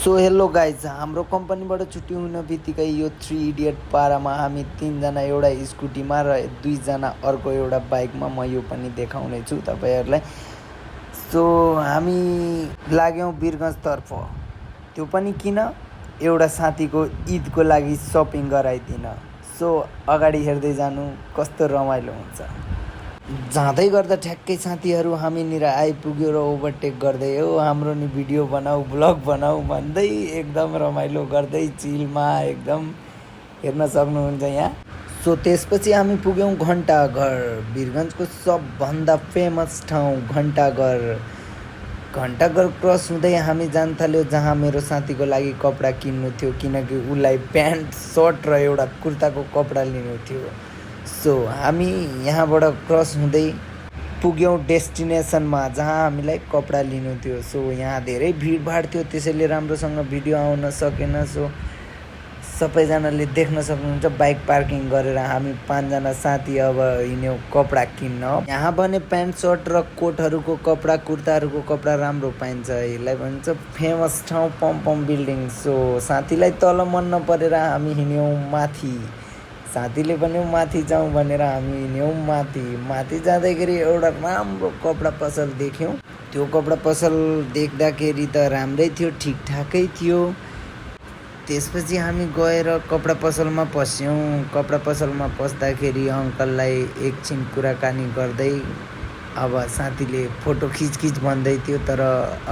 So hello guys, हाम्रो कम्पनीबाट छुट्टी हुन बित्तिकै यो 3 इडियट पारामा हामी 3जना एउटा स्कुटीमा र 2जना अर्को एउटा बाइकमा म यो पनि देखाउने छु तपाईँहरूलाई। सो हामी लाग्यौँ वीरगन्जतर्फ, त्यो पनि किन, एउटा साथीको ईदको लागि सपिङ गराइदिन। सो अगाडि हेर्दै जानु कस्तो रमाइलो हुन्छ। जाँदै गर्दा ठ्याक्कै साथीहरू हामीनिर आइपुग्यो र ओभरटेक गर्दै हो हाम्रो नि भिडियो बनाऊ ब्लग बनाऊ भन्दै एकदम रमाइलो गर्दै चिलमा एकदम हेर्न सक्नुहुन्छ यहाँ। सो त्यसपछि हामी पुग्यौँ घन्टाघर, वीरगन्जको सबभन्दा फेमस ठाउँ घन्टाघर। घन्टाघर क्रस हुँदै हामी जान थाल्यो जहाँ मेरो साथीको लागि कपडा किन्नु थियो, किनकि उसलाई प्यान्ट सर्ट र एउटा कुर्ताको कपडा लिनु थियो। सो हामी यहाँबाट क्रस हुँदै पुग्यौँ डेस्टिनेसनमा जहाँ हामीलाई कपडा लिनु थियो। सो यहाँ धेरै भिडभाड थियो, त्यसैले राम्रोसँग भिडियो आउन सकेन। सो सबैजनाले देख्न सक्नुहुन्छ बाइक पार्किङ गरेर हामी 5जना साथी अब हिँड्यौँ कपडा किन्न। यहाँ भने प्यान्ट सर्ट र कोटहरूको कपडा कुर्ताहरूको कपडा राम्रो पाइन्छ। यसलाई भन्छ फेमस ठाउँ पम बिल्डिङ। सो साथीलाई तल मन नपरेर हामी हिँड्यौँ माथि, साथीले भन्यो माथि जाउँ भनेर हामी हिँड्यौँ माथि जाँदाखेरि एउटा राम्रो कपडा पसल देख्यौँ। त्यो कपडा पसल देख्दाखेरि त राम्रै थियो, ठिकठाकै थियो। त्यसपछि हामी गएर कपडा पसलमा पस्यौँ। कपडा पसलमा पस्दाखेरि अङ्कललाई एकछिन कुराकानी गर्दै अब साथीले फोटो खिच भन्दै थियो, तर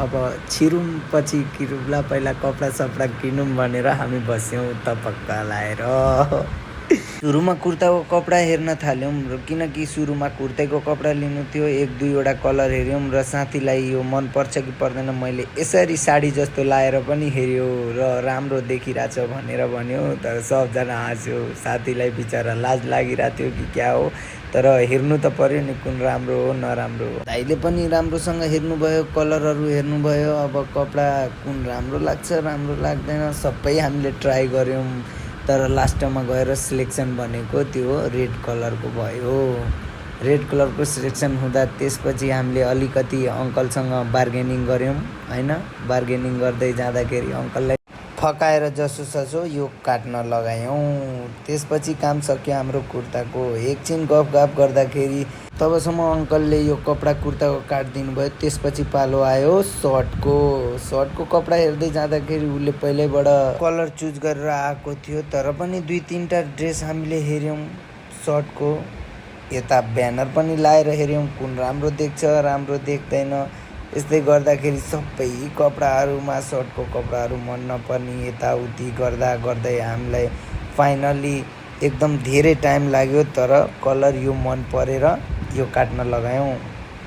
अब छिरौँ पछि किरुला, पहिला कपडा सपडा किनौँ भनेर हामी बस्यौँ तपक्क लाएर। सुरुमा कुर्ताको कपडा हेर्न थाल्यौँ र किनकि सुरुमा कुर्ताको कपडा लिनु थियो, 1-2वटा कलर हेऱ्यौँ र साथीलाई यो मन पर्छ कि पर्दैन मैले यसरी साडी जस्तो लाएर पनि हेऱ्यो र राम्रो देखिरहेछ भनेर भन्यो। तर सबजना हाँस्यो, साथीलाई बिचरा लाज लागिरहेको थियो कि क्या हो, तर हेर्नु त पर्यो नि कुन राम्रो हो नराम्रो हो। दाइले पनि राम्रोसँग हेर्नुभयो, कलरहरू हेर्नुभयो, अब कपडा कुन राम्रो लाग्छ राम्रो लाग्दैन सबै हामीले ट्राई गऱ्यौँ। तर लास्टमा गएर सिलेक्सन भनेको त्यो रेड कलरको भयो। रेड कलरको सिलेक्सन हुँदा त्यसपछि हामीले अलिकति अङ्कलसँग बार्गेनिङ गऱ्यौँ हैन। बार्गेनिङ गर्दै जाँदाखेरि अङ्कललाई फकाएर जसोससो यो काट्न लगायौँ। त्यसपछि काम सक्यो हाम्रो कुर्ताको। एकछिन गफ गर्दाखेरि तबसम्म अङ्कलले यो कपडा कुर्ताको काटिदिनु भयो। त्यसपछि पालो आयो सर्टको कपडा हेर्दै जाँदाखेरि उसले पहिल्यैबाट कलर चुज गरेर आएको थियो। तर पनि 2-3टा ड्रेस हामीले हेऱ्यौँ सर्टको, यता ब्यानर पनि लाएर हेऱ्यौँ कुन राम्रो देख्छ राम्रो देख्दैन। यस्तै गर्दाखेरि सबै कपडाहरूमा सर्टको कपडाहरू मन नपर्ने, यताउति गर्दै हामीलाई फाइनल्ली एकदम धेरै टाइम लाग्यो, तर कलर यो मन परेर यो काट्न लगायौँ।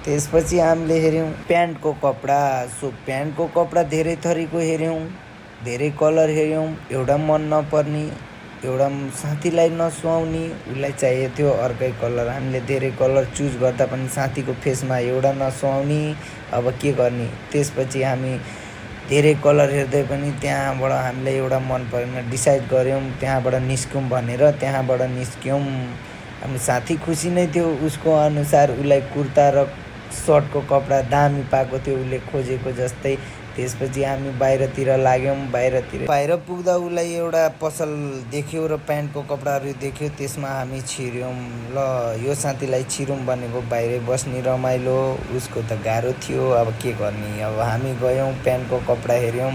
त्यसपछि हामीले हेऱ्यौँ प्यान्टको कपडा। सो प्यान्टको कपडा धेरै थरीको हेऱ्यौँ, धेरै कलर हेऱ्यौँ। एउटा मन नपर्ने, एउटा साथीलाई नसुहाउने, उसलाई चाहिएको थियो अर्कै कलर। हामीले धेरै कलर चुज गर्दा पनि साथीको फेसमा एउटा नसुहाउने, अब के गर्ने। त्यसपछि हामी धेरै कलर हेर्दै पनि त्यहाँबाट हामीलाई एउटा मन परेन, डिसाइड गऱ्यौँ त्यहाँबाट निस्क्यौँ भनेर। त्यहाँबाट निस्क्यौँ, हामी साथी खुसी नै थियो, उसको अनुसार उसलाई कुर्ता र सर्टको कपडा दामी पाएको थियो उसले खोजेको जस्तै। त्यसपछि हामी बाहिरतिर लाग्यौँ। बाहिर पुग्दा उसलाई एउटा पसल देख्यो र प्यान्टको कपडाहरू देख्यो, त्यसमा हामी छिर्यौँ। ल यो साथीलाई छिरौँ भनेको बाहिरै बस्ने रमाइलो, उसको त गाह्रो थियो, अब के गर्ने। अब हामी गयौँ प्यान्टको कपडा हेऱ्यौँ,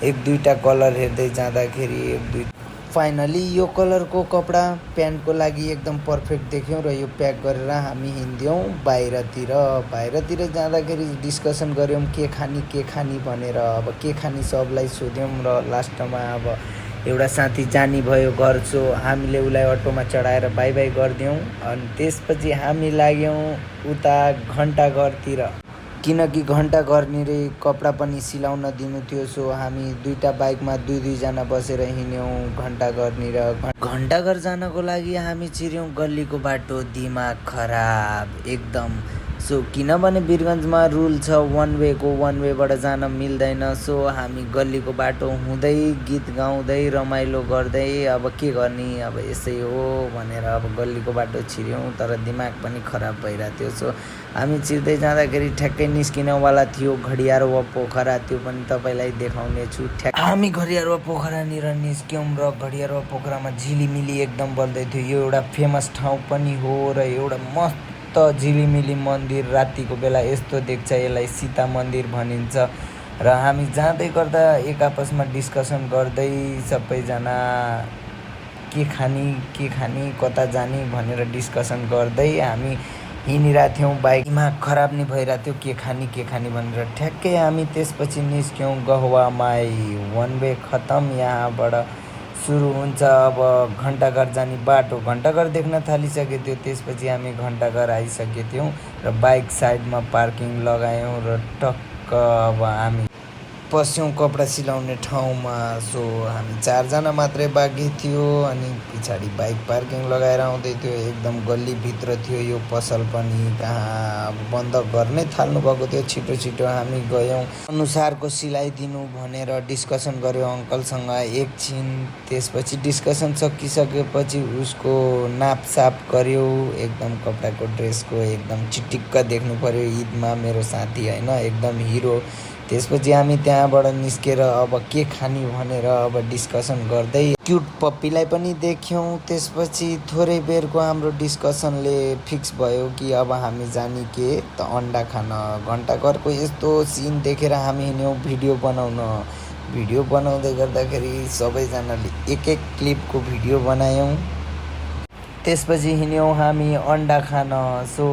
1-2टा कलर हेर्दै जाँदाखेरि फाइनली यो कलरको कपडा प्यान्टको लागि एकदम पर्फेक्ट देख्यौँ र यो प्याक गरेर हामी हिँड्यौँ बाहिरतिर जाँदाखेरि डिस्कसन गऱ्यौँ के खाने भनेर। अब के खाने सबलाई सोध्यौँ र लास्टमा अब एउटा साथी जानी भयो घर। सो हामीले उसलाई अटोमा चढाएर बाई गरिदियौँ। अनि त्यसपछि हामी लाग्यौँ उता घन्टाघरतिर, किनकि घन्टाघरनिर कपडा पनि सिलाउन दिनु थियो। सो हामी 2टा बाइकमा 2-2जना बसेर हिँड्यौँ घन्टाघरनिर। घन्टाघर जानको लागि हामी छिर्यौँ गल्लीको बाटो, दिमाग खराब एकदम। सो किनभने वीरगन्जमा रुल छ वान वेबाट जान मिल्दैन। सो हामी गल्लीको बाटो हुँदै गीत गाउँदै रमाइलो गर्दै अब के गर्ने, अब यसै हो भनेर अब गल्लीको बाटो छिर्यौँ, तर दिमाग पनि खराब भइरहेको थियो। सो हामी छिर्दै जाँदाखेरि ठ्याक्कै निस्किनेवाला थियो घडियारवा पोखरा, त्यो पनि तपाईँलाई देखाउने छु। हामी घडियारवा पोखरानिर निस्क्यौँ र घडियारवा पोखरामा झिलिमिली एकदम बल्दै थियो। यो एउटा फेमस ठाउँ पनि हो र एउटा मस्त झिलिमिली मन्दिर, रातिको बेला यस्तो देख्छ, यसलाई सीता मन्दिर भनिन्छ। र हामी जाँदै गर्दा एक आपसमा डिस्कसन गर्दै सबैजना के खाने कता जाने भनेर डिस्कसन गर्दै हामी हिँडिरहेको थियौँ। बाइक दिमाग खराब नि भइरहेको थियो के खाने भनेर। ठ्याक्कै हामी त्यसपछि निस्क्यौँ गहुवामाई। वान वे खतम, यहाँबाट सुरु हुन्छ अब घन्टाघर जाने बाटो। घन्टाघर देख्न थालिसकेको थियो, त्यसपछि हामी घन्टाघर आइसकेको थियौँ र बाइक साइडमा पार्किङ लगायौँ र टक्क अब हामी पस्यौँ कपडा सिलाउने ठाउँमा। सो हामी 4 जना मात्रै बाँकी थियो अनि पछाडि बाइक पार्किङ लगाएर आउँदै थियो। एकदम गल्लीभित्र थियो यो पसल पनि, कहाँ अब बन्द गर्नै थाल्नु भएको थियो। छिटो छिटो हामी गयौँ, अनुसारको सिलाइदिनु भनेर डिस्कसन गऱ्यौँ अङ्कलसँग एकछिन। त्यसपछि डिस्कसन सकिसकेपछि उसको नापसाप गऱ्यो, एकदम कपडाको ड्रेसको एकदम चिटिक्क देख्नु पऱ्यो। ईदमा मेरो साथी होइन, एकदम हिरो। त्यसपछि हामी त्यहाँबाट निस्केर अब के खाने भनेर अब डिस्कसन गर्दै क्युट पप्पीलाई पनि देख्यौँ। त्यसपछि थोरै बेरको हाम्रो डिस्कसनले फिक्स भयो कि अब हामी जाने के त अन्डा खान। घन्टाघरको यस्तो सिन देखेर हामी हिँड्यौँ भिडियो बनाउन। भिडियो बनाउँदै गर्दाखेरि सबैजनाले एक क्लिपको भिडियो बनायौँ। त्यसपछि हिँड्यौँ हामी अन्डा खान। सो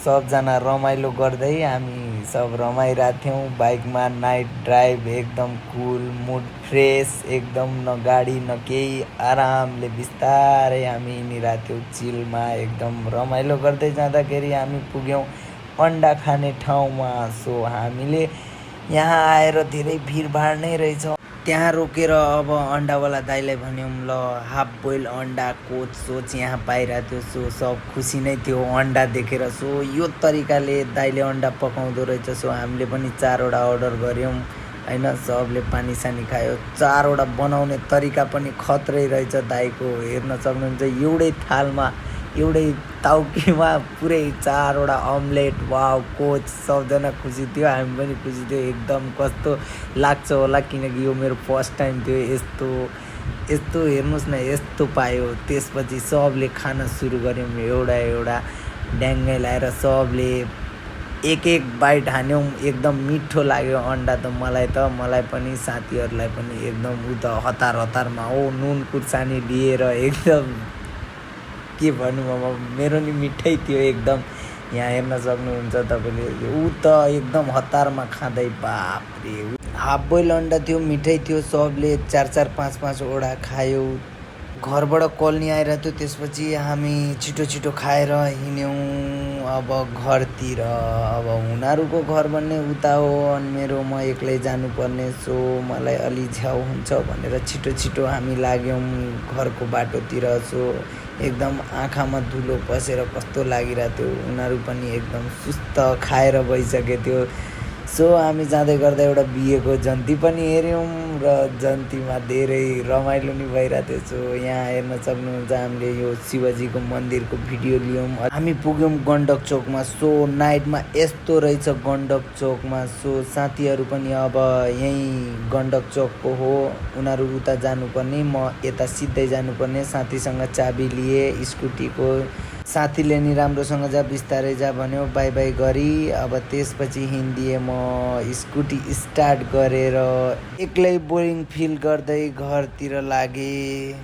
सबजना रमाइलो गर्दै हामी सब रमाइरहेको थियौँ बाइकमा। नाइट ड्राइभ एकदम कुल, मुड फ्रेस, एकदम न गाडी न केही, आरामले बिस्तारै हामी हिँडिरहेको थियौँ चिलमा। एकदम रमाइलो गर्दै जाँदाखेरि हामी पुग्यौँ अन्डा खाने ठाउँमा। सो हामीले यहाँ आएर धेरै भिडभाड नै रहेछ, त्यहाँ रोकेर अब अन्डावाला दाइलाई भन्यौँ ल हाफ बोइल अन्डा कोच सोच यहाँ पाइरहेको थियो। सो सब खुसी नै थियो अन्डा देखेर। सो यो तरिकाले दाइले अन्डा पकाउँदो रहेछ। सो हामीले पनि 4वटा अर्डर गऱ्यौँ होइन, सबले पानी सानी खायो। 4वटा बनाउने तरिका पनि खत्रै रहेछ दाइको, हेर्न सक्नुहुन्छ। एउटै थालमा एउटै ताउकीमा पुरै 4वटा अम्लेट। वाउ कोच, सबजना खुसी थियो, हामी पनि खुसी थियो एकदम। कस्तो लाग्छ होला, किनकि यो मेरो फर्स्ट टाइम थियो यस्तो हेर्नुहोस् न, यस्तो पायो। त्यसपछि सबले खान सुरु गऱ्यौँ एउटा ड्याङ्गै लाएर सबले एक बाइट हान्यौँ। एकदम मिठो लाग्यो अन्डा त मलाई पनि साथीहरूलाई पनि एकदम उता हतारमा नुन खुर्सानी लिएर एकदम के भन्नु, अब मेरो नि मिठै थियो एकदम। यहाँ हेर्न सक्नुहुन्छ तपाईँले, ऊ त एकदम हतारमा खाँदै, बापरे। हाफ बोइल अन्डा थियो, मिठै थियो। सबले 4 5 खायो। घरबाट कल नि आइरहेको थियो। त्यसपछि हामी छिटो खाएर हिँड्यौँ अब घरतिर। अब उनीहरूको घर भन्ने उता हो अनि मेरो म एक्लै जानुपर्ने। सो मलाई अलि झ्याउ हुन्छ भनेर छिटो हामी लाग्यौँ घरको बाटोतिर। सो एकदम आँखामा धुलो पसेर कस्तो लागिरहेको थियो, उनीहरू पनि एकदम सुस्त खाएर भइसकेको थियो। सो हामी जाँदै गर्दा एउटा बिहेको जन्ती पनि हेऱ्यौँ र जन्तीमा धेरै रमाइलो नि भइरहेको थियो। सो यहाँ हेर्न सक्नुहुन्छ, हामीले यो शिवजीको मन्दिरको भिडियो लियौँ। हामी पुग्यौँ गण्डक चोकमा। सो नाइटमा यस्तो रहेछ गण्डक चोकमा। सो साथीहरू पनि अब यहीँ गण्डक चोकको हो, उनीहरू उता जानुपर्ने, म यता सिधै जानुपर्ने। साथीसँग चाबी लिए स्कुटीको, साथीले नि राम्रोसँग जा बिस्तारै जा भन्यो, बाई बाई गरी। अब त्यसपछि हिँडिदिएँ म स्कुटी स्टार्ट गरेर एक्लै बोरिङ फिल गर्दै घरतिर लागेँ।